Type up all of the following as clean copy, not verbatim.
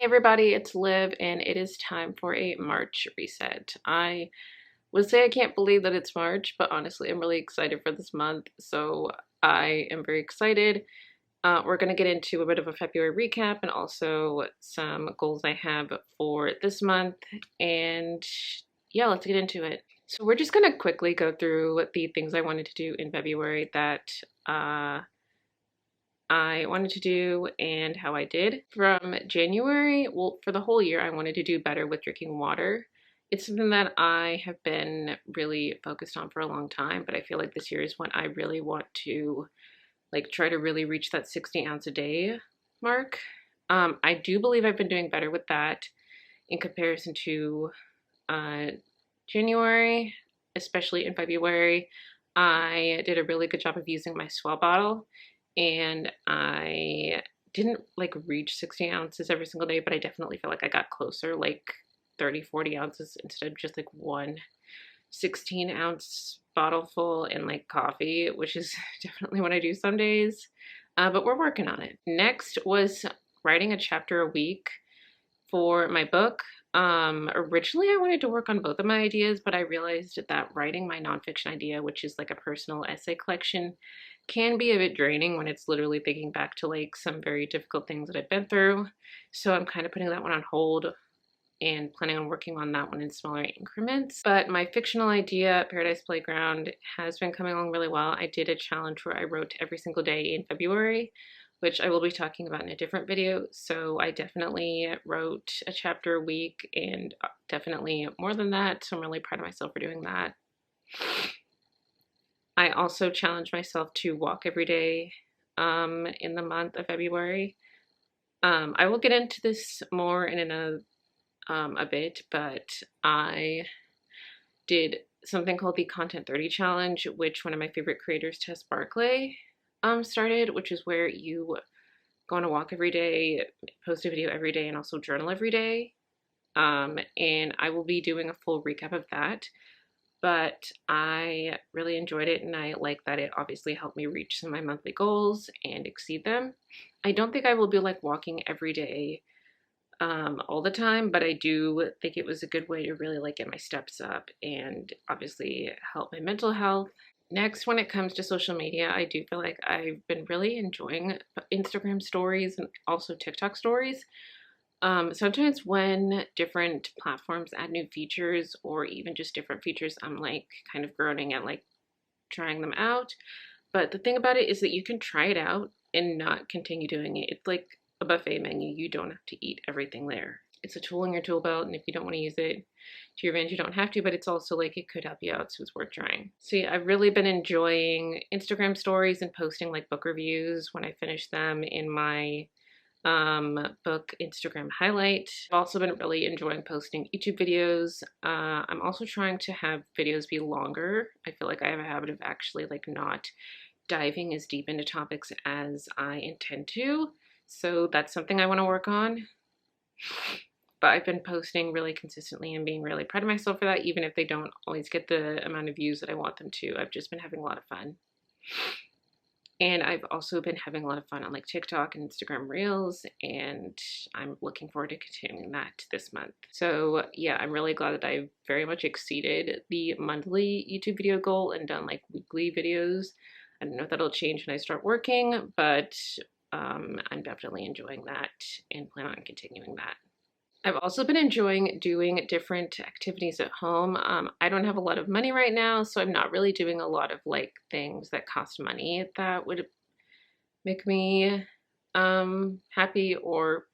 Hey everybody, it's Liv, and it is time for a March reset. I would say I can't believe that it's March, but honestly, I'm really excited for this month, so I am very excited. We're going to get into a bit of a February recap and also some goals I have for this month, and yeah, let's get into it. So we're just going to quickly go through the things I wanted to do in February that I wanted to do and how I did. From January, well, for the whole year, I wanted to do better with drinking water. It's something that I have been really focused on for a long time, but I feel like this year is when I really want to try to really reach that 60 ounce a day mark. I do believe I've been doing better with that in comparison to uh, January, especially in February. I did a really good job of using my swell bottle, and I didn't reach 60 ounces every single day, but I definitely feel like I got closer, like 30, 40 ounces instead of just one 16-ounce bottle full and coffee, which is definitely what I do some days. But we're working on it. Next was writing a chapter a week for my book. Originally I wanted to work on both of my ideas, but I realized that writing my nonfiction idea, which is like a personal essay collection, can be a bit draining when it's literally thinking back to some very difficult things that I've been through. So I'm kind of putting that one on hold and planning on working on that one in smaller increments. But my fictional idea, Paradise Playground, has been coming along really well. I did a challenge where I wrote every single day in February, which I will be talking about in a different video. So I definitely wrote a chapter a week and definitely more than that. So I'm really proud of myself for doing that. I also challenged myself to walk every day in the month of February. I will get into this more in a bit, but I did something called the Content 30 Challenge, which one of my favorite creators, Tess Barclay, started, which is where you go on a walk every day, post a video every day, and also journal every day. And I will be doing a full recap of that. But I really enjoyed it, and I like that it obviously helped me reach some of my monthly goals and exceed them. I don't think I will be walking every day all the time, but I do think it was a good way to really get my steps up and obviously help my mental health. Next, when it comes to social media, I do feel like I've been really enjoying Instagram stories and also TikTok stories. Sometimes when different platforms add new features or even just different features, I'm kind of groaning at trying them out. But the thing about it is that you can try it out and not continue doing it. It's like a buffet menu. You don't have to eat everything there. It's a tool in your tool belt, and if you don't want to use it to your advantage, you don't have to, but it's also it could help you out, so it's worth trying. So yeah, I've really been enjoying Instagram stories and posting book reviews when I finish them in my book Instagram highlight. I've also been really enjoying posting YouTube videos. I'm also trying to have videos be longer. I feel like I have a habit of actually not diving as deep into topics as I intend to. So that's something I want to work on. But I've been posting really consistently and being really proud of myself for that, even if they don't always get the amount of views that I want them to. I've just been having a lot of fun. And I've also been having a lot of fun on TikTok and Instagram Reels, and I'm looking forward to continuing that this month. So yeah, I'm really glad that I've very much exceeded the monthly YouTube video goal and done weekly videos. I don't know if that'll change when I start working, but I'm definitely enjoying that and plan on continuing that. I've also been enjoying doing different activities at home. I don't have a lot of money right now, so I'm not really doing a lot of things that cost money that would make me happy or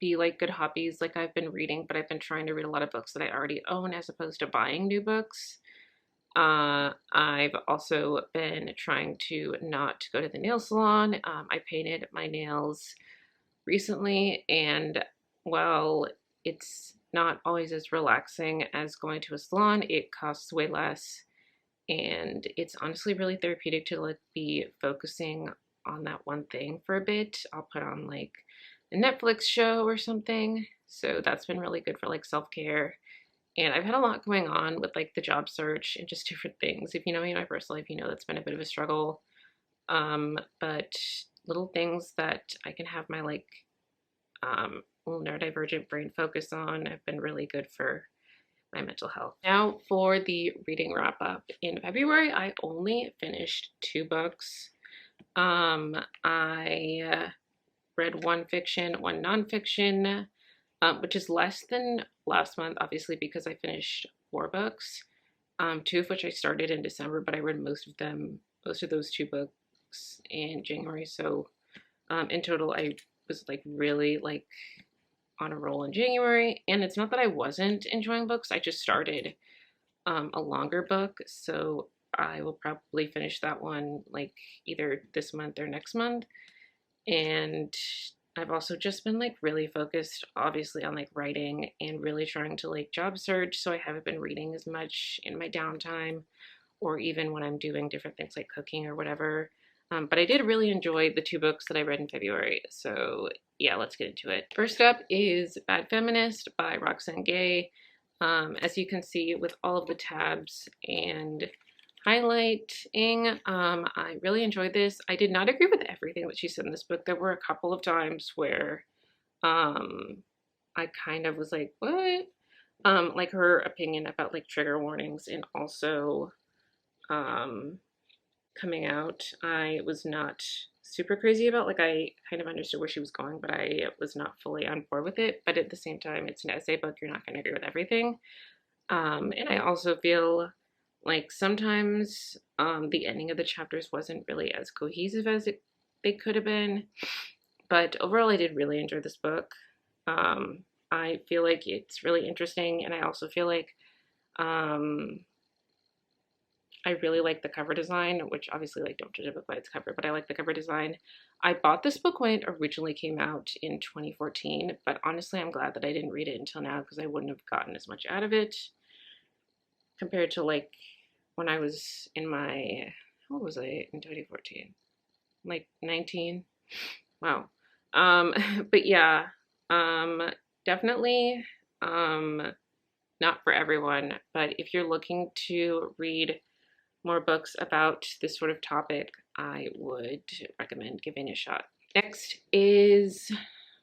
be good hobbies. I've been reading, but I've been trying to read a lot of books that I already own as opposed to buying new books. I've also been trying to not go to the nail salon. I painted my nails recently, and while it's not always as relaxing as going to a salon, it costs way less, and it's honestly really therapeutic to be focusing on that one thing for a bit. I'll put on a Netflix show or something, so that's been really good for self-care. And I've had a lot going on with the job search and just different things. If you know me in my personal life, you know that's been a bit of a struggle. But little things that I can have my neurodivergent brain focus on have been really good for my mental health. Now for the reading wrap up. In February, I only finished 2 books. I read one fiction, one nonfiction, which is less than last month, obviously, because I finished 4 books, 2 of which I started in December, but I read most of those 2 books in January. So in total, I was like really like on a roll in January. And it's not that I wasn't enjoying books, I just started a longer book. So I will probably finish that one like either this month or next month. And I've also just been like really focused obviously on like writing and really trying to like job search, so I haven't been reading as much in my downtime or even when I'm doing different things like cooking or whatever. But I did really enjoy the 2 books that I read in February, so yeah, let's get into it. First up is Bad Feminist by Roxanne. As you can see with all of the tabs and highlighting, I really enjoyed this. I did not agree with everything that she said in this book. There were a couple of times where I kind of was like, what? Like her opinion about like trigger warnings and also coming out, I was not super crazy about. Like I kind of understood where she was going, but I was not fully on board with it. But at the same time, it's an essay book, you're not going to agree with everything. And I also feel like sometimes the ending of the chapters wasn't really as cohesive as they could have been. But overall, I did really enjoy this book. I feel like it's really interesting, and I also feel like I really like the cover design, which obviously like don't judge a book by its cover, but I like the cover design. I bought this book when it originally came out in 2014, but honestly I'm glad that I didn't read it until now because I wouldn't have gotten as much out of it compared to like when I was in my, how old was I in 2014? Like 19? Wow. But yeah, definitely not for everyone, but if you're looking to read more books about this sort of topic, I would recommend giving it a shot. Next is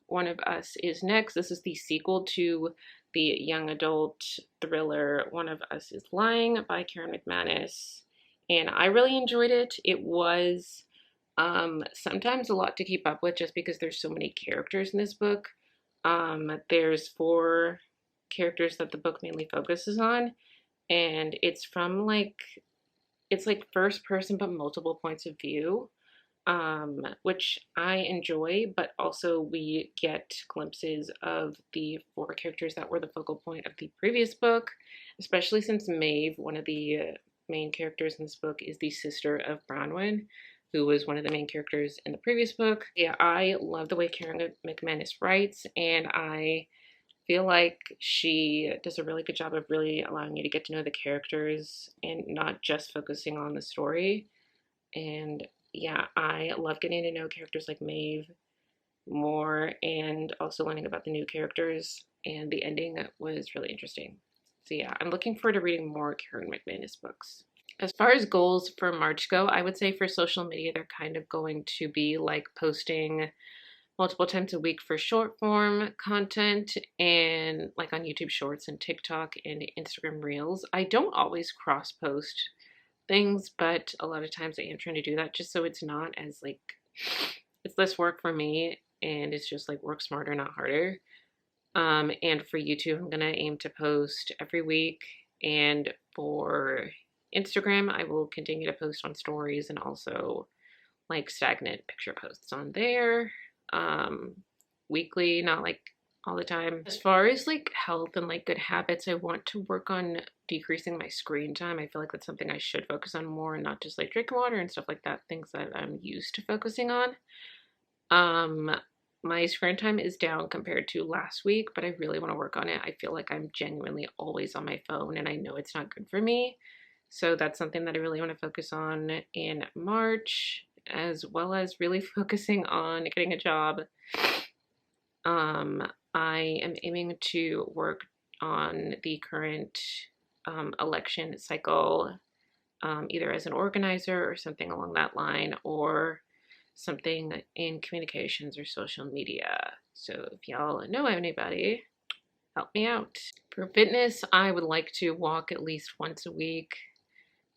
One of Us Is Next. This is the sequel to the young adult thriller One of Us Is Lying by Karen McManus, and I really enjoyed it. It was sometimes a lot to keep up with just because there's so many characters in this book. There's 4 characters that the book mainly focuses on, and it's from like, it's like first person but multiple points of view, which I enjoy, but also we get glimpses of the 4 characters that were the focal point of the previous book, especially since Maeve, one of the main characters in this book, is the sister of Bronwyn, who was one of the main characters in the previous book. Yeah, I love the way Karen McManus writes, and I feel like she does a really good job of really allowing you to get to know the characters and not just focusing on the story. And yeah, I love getting to know characters like Maeve more and also learning about the new characters. And the ending was really interesting. So yeah, I'm looking forward to reading more Karen McManus books. As far as goals for March go, I would say for social media, they're kind of going to be like posting multiple times a week for short form content and like on YouTube Shorts and TikTok and Instagram Reels. I don't always cross post things, but a lot of times I am trying to do that just so it's not as like, it's less work for me and it's just like work smarter, not harder. And for YouTube, I'm gonna aim to post every week, and for Instagram, I will continue to post on stories and also like stagnant picture posts on there, weekly, not like all the time. As far as like health and like good habits, I want to work on decreasing my screen time. I feel like that's something I should focus on more and not just like drinking water and stuff like that, things that I'm used to focusing on. My screen time is down compared to last week, but I really want to work on it. I feel like I'm genuinely always on my phone and I know it's not good for me. So that's something that I really want to focus on in March, as well as really focusing on getting a job. I am aiming to work on the current election cycle, either as an organizer or something along that line, or something in communications or social media. So if y'all know anybody, help me out. For fitness, I would like to walk at least once a week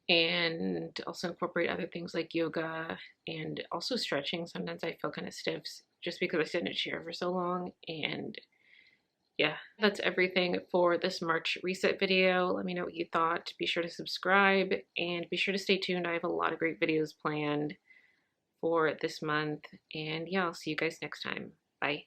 and also incorporate other things like yoga and also stretching. Sometimes I feel kind of stiff just because I sit in a chair for so long. And yeah, that's everything for this March reset video. Let me know what you thought. Be sure to subscribe and be sure to stay tuned. I have a lot of great videos planned for this month. And yeah, I'll see you guys next time. Bye.